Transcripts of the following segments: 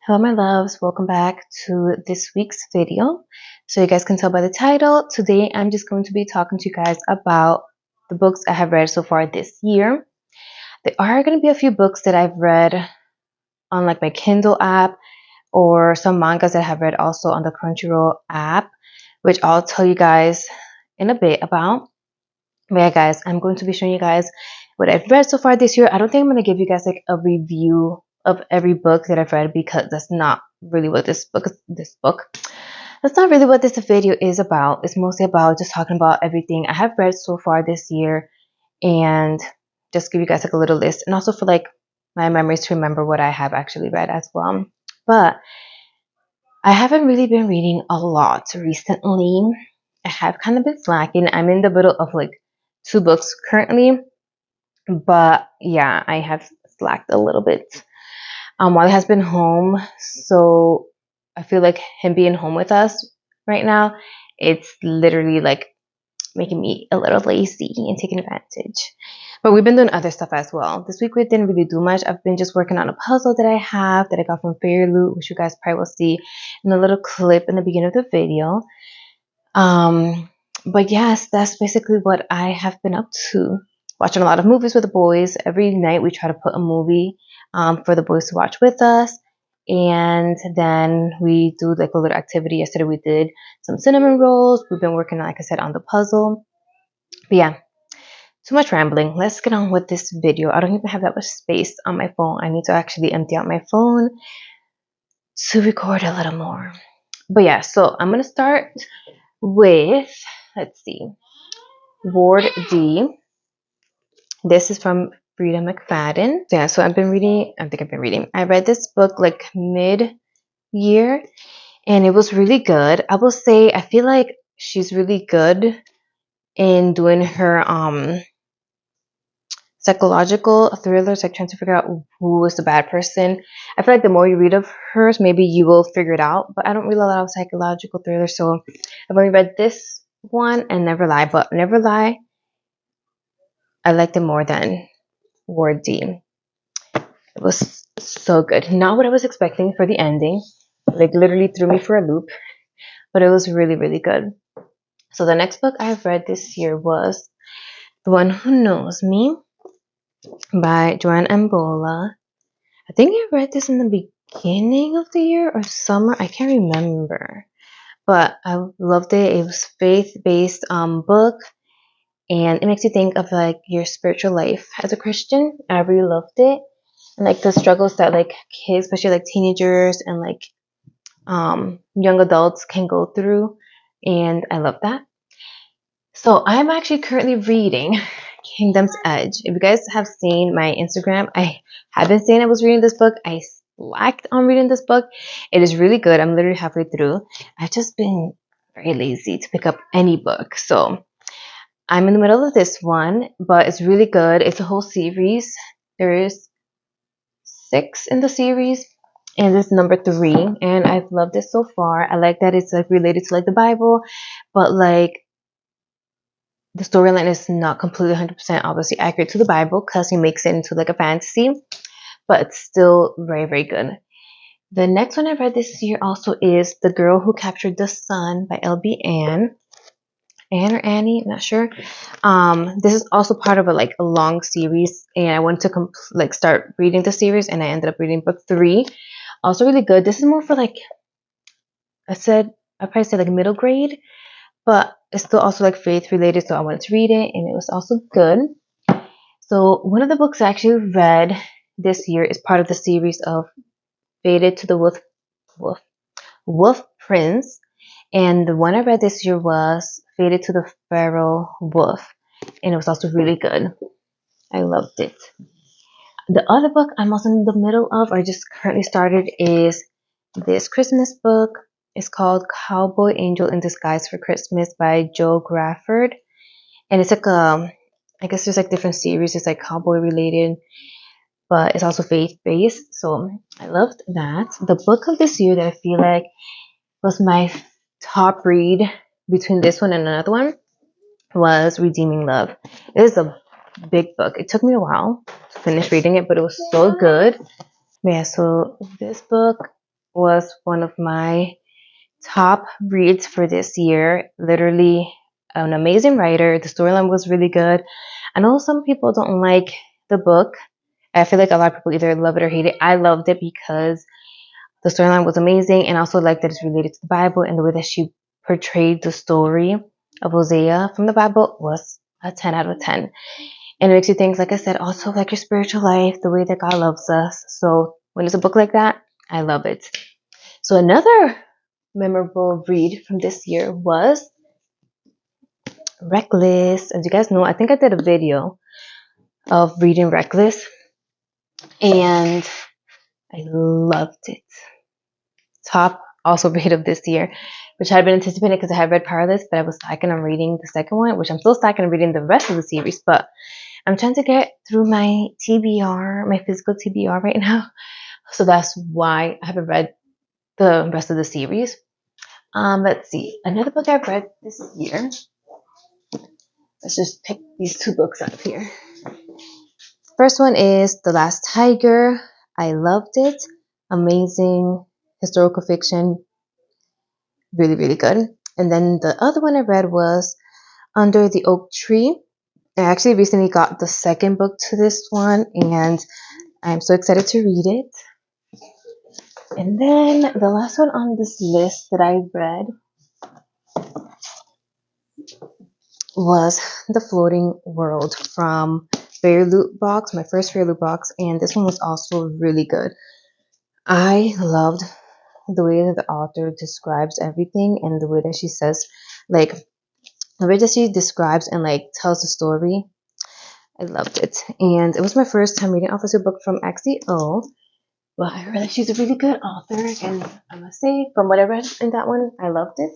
Hello my loves, welcome back to this week's video. So you guys can tell by the title, today I'm just going to be talking to you guys about the books I have read so far this year. There are going to be a few books that I've read on like my Kindle app or some mangas that I have read also on the Crunchyroll app, which I'll tell you guys in a bit about. But yeah guys, I'm going to be showing you guys what I've read so far this year. I don't think I'm going to give you guys like a review of every book that I've read because that's not really what that's not really what this video is about. It's mostly about just talking about everything I have read so far this year and just give you guys like a little list and also for like my memories to remember what I have actually read as well. But I haven't really been reading a lot recently. I have kind of been slacking. I'm in the middle of like 2 books currently, but yeah, I have slacked a little bit. Wally has been home, so I feel like him being home with us right now, it's literally like making me a little lazy and taking advantage. But we've been doing other stuff as well. This week we didn't really do much. I've been just working on a puzzle that I have that I got from Fairy Loot, which you guys probably will see in a little clip in the beginning of the video. But yes, that's basically what I have been up to. Watching a lot of movies with the boys. Every night we try to put a movie for the boys to watch with us. And then we do like a little activity. Yesterday we did some cinnamon rolls. We've been working, like I said, on the puzzle. But yeah, too much rambling. Let's get on with this video. I don't even have that much space on my phone. I need to actually empty out my phone to record a little more. But yeah, so I'm going to start with, let's see, Ward D. This is from Frida McFadden. Yeah, so I read this book like mid-year and it was really good. I will say I feel like she's really good in doing her psychological thrillers, like trying to figure out who is the bad person. I feel like the more you read of hers, maybe you will figure it out. But I don't read a lot of psychological thrillers, so I've only read this one and Never Lie. But Never Lie, I liked it more than Ward D. It was so good. Not what I was expecting for the ending. Like literally threw me for a loop. But it was really, really good. So the next book I've read this year was The One Who Knows Me by Joanne Ambola. I think I read this in the beginning of the year or summer. I can't remember. But I loved it. It was faith-based book. And it makes you think of like your spiritual life as a Christian. I really loved it. And like the struggles that like kids, especially like teenagers and like young adults can go through. And I love that. So I'm actually currently reading Kingdom's Edge. If you guys have seen my Instagram, I have been saying I was reading this book. I slacked on reading this book. It is really good. I'm literally halfway through. I've just been very lazy to pick up any book. So I'm in the middle of this one, but it's really good. It's a whole series. There is 6 in the series, and this is number 3. And I've loved it so far. I like that it's like related to like the Bible, but like the storyline is not completely 100% obviously accurate to the Bible because he makes it into like a fantasy, but it's still very, very good. The next one I read this year also is The Girl Who Captured the Sun by L.B. Ann or Annie, I'm not sure. This is also part of a long series, and I wanted to start reading the series, and I ended up reading book 3. Also really good. This is more for like I probably said like middle grade, but it's still also like faith related, so I wanted to read it, and it was also good. So one of the books I actually read this year is part of the series of Fated to the Wolf Prince, and the one I read this year was Fated to the Feral Wolf, and it was also really good. I loved it. The other book I'm also in the middle of, or just currently started, is this Christmas book. It's called Cowboy Angel in Disguise for Christmas by Joe Grafford. And it's like I guess there's like different series. It's like cowboy related, but it's also faith-based. So I loved that. The book of this year that I feel like was my top read between this one and another one was Redeeming Love. It is a big book. It took me a while to finish reading it, but it was so good. Yeah, so this book, was one of my top reads for this year. Literally an amazing writer. The storyline was really good. I know some people don't like the book. I feel like a lot of people either love it or hate it. I loved it because the storyline was amazing, and I also like that it's related to the Bible, and the way that she portrayed the story of Hosea from the Bible was a 10 out of 10. And it makes you think, like I said, also like your spiritual life, the way that God loves us. So when it's a book like that, I love it. So another memorable read from this year was Reckless. As you guys know, I think I did a video of reading Reckless, and I loved it. Top also read of this year, which I had been anticipating because I had read Powerless, but I was slacking on reading the second one, which I'm still slacking on reading the rest of the series, but I'm trying to get through my TBR, my physical TBR right now. So that's why I haven't read the rest of the series. Let's see. Another book I've read this year. Let's just pick these two books up here. First one is The Last Tiger. I loved it. Amazing historical fiction. Really, really good. And then the other one I read was Under the Oak Tree. I actually recently got the second book to this one, and I'm so excited to read it. And then the last one on this list that I read was The Floating World from Fairy Loot Box, my first Fairy Loot Box, and this one was also really good. I loved the way that the author describes everything, and the way that she says, like, the way that she describes and like tells the story. I loved it, and it was my first time reading off a book from XEO. But I realized she's a really good author, and I must say, from what I read in that one, I loved it.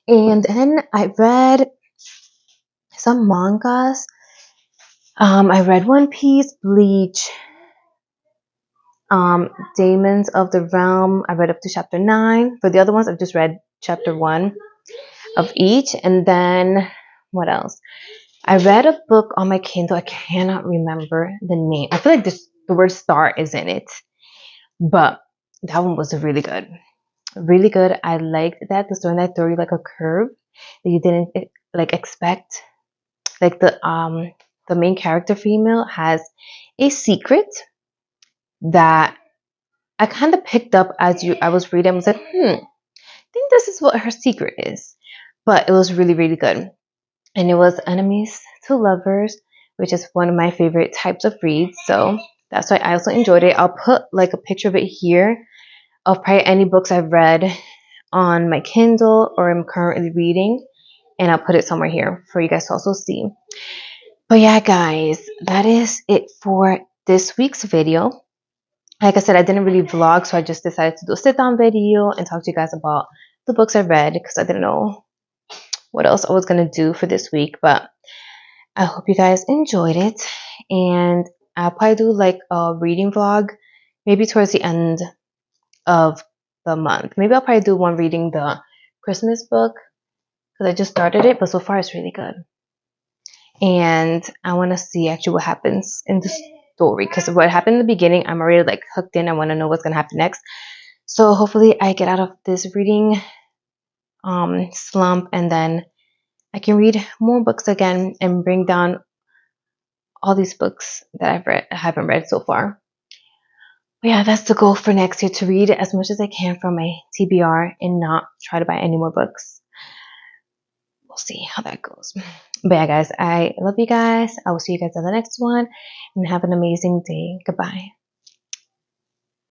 And then I read some mangas. I read One Piece, Bleach, Demons of the Realm. I read up to chapter 9. For the other ones, I've just read chapter 1 of each. And then, what else? I read a book on my Kindle. I cannot remember the name. I feel like the word star is in it. But that one was really good. Really good. I liked that the story that threw you like a curve that you didn't like expect. Like the main character female has a secret that I kind of picked up as I was reading. I was like, I think this is what her secret is. But it was really, really good. And it was Enemies to Lovers, which is one of my favorite types of reads. So that's why I also enjoyed it. I'll put like a picture of it here of probably any books I've read on my Kindle or I'm currently reading. And I'll put it somewhere here for you guys to also see. But yeah, guys, that is it for this week's video. Like I said, I didn't really vlog, so I just decided to do a sit-down video and talk to you guys about the books I read because I didn't know what else I was going to do for this week. But I hope you guys enjoyed it. And I'll probably do like a reading vlog maybe towards the end of the month. Maybe I'll probably do one reading the Christmas book because I just started it, but so far it's really good. And I want to see actually what happens in the story because what happened in the beginning, I'm already like hooked in. I want to know what's going to happen next. So hopefully I get out of this reading slump, and then I can read more books again and bring down all these books that I haven't read so far. But yeah, that's the goal for next year, to read as much as I can from my TBR and not try to buy any more books. We'll see how that goes. But yeah, guys, I love you guys. I will see you guys on the next one, and have an amazing day. Goodbye.